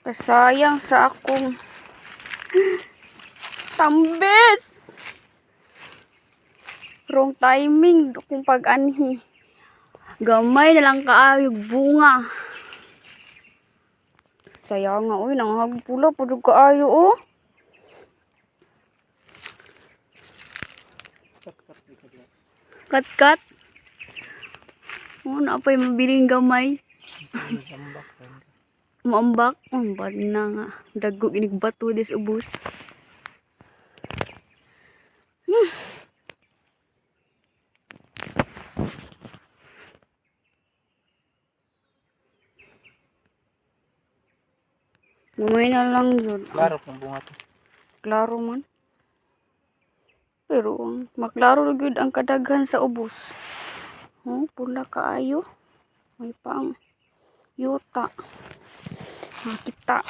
Kasayang sa akong tambes. Wrong timing kung pag-anhi. Gamay na lang kaayog bunga. Sayang nga, uy, nanghagpula po dug kaayo, oh. Kat-kat. Oh, napay mabiling gamay. Maambak. Oh, bad na nga. Dagog inig bato des ubos. Gamay na lang yun. Klaro kung bunga to. Klaro man. Pero maklaro gyud ang kadaghan sa ubos. Oh, pula kaayo. May pang yuta. Makita.